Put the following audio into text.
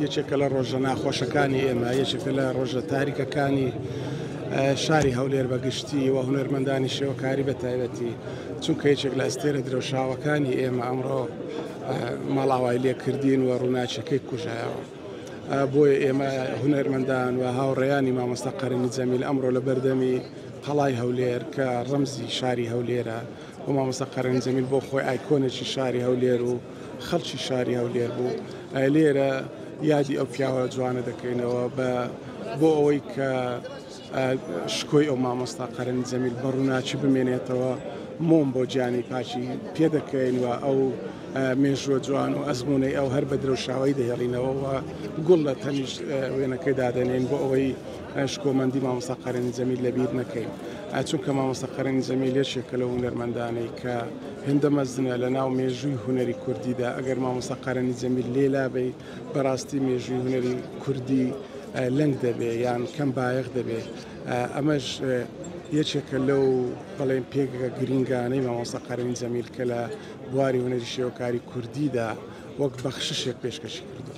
یەکێکە لە ڕۆژە ناخۆشەکانی ئێمە، یەکێکە لە ڕۆژە تاریکەکانی شاری هەولێر بەگشتی و هونەرمەندانی شێوەکاری بە تایبەتی، چونکە یەکێک لە ئەستێرە درەوشاوەکانی ئێمە ئەمڕۆ ماڵاوای لێکردین و ڕووناچەکەی کوژایەوە. بۆیە ئێمە هونەرمەندان و هاوڕێیانی مامۆستا قەرنی جەمیل ئەمڕۆ لە بەردەمی قەڵای هەولێر کە ڕەمزی شاری هەولێرە و مامۆستا قەرنی جەمیل بۆ خۆی ئایکۆنێکی شاری هەولێر و خەڵکی شاری هەولێر بوو. لێرە یادی ئەو پیاوە جوانە دەکەینەوە بۆ ئەوەی کە شکۆی ئەو مامۆستا قەرنی جەمیل بە ڕووناچی بمێنێتەوە، مۆم بۆ گیانی پاچی پێ دەکەین و ئەو مێژوە جوان و ئەزمونەی ئەو هەر بە درەوشاوی دەهێڵینەوە و گوڵ لە تەنیش وێنەکەی دادەنێن بۆ ئەوەی شکۆمەندی مامۆستا قەرنی جەمیل لەبیر نەکەین. چونکە مامۆستا قەرنی جەمیل یەکێکە لە هونەرمەندانەی کە هێندە مەزنە لە ناو مێژووی هونەری کوردیدا. ئەگەر مامۆستا قەرنی جەمیل لێلابێ بەڕاستی مێژووی هونەری کوردی لەنگ دەبێ یان کەم بایەخ دەبێ. ئەمەش یەکێکە لەو بەڵێن پێگە گرنگانەی مامۆستا قەرنی جەمیل کە لە بواری هونەری شێوەکاری کوردیدا وەک بەخششێک پێشکەشی کردو.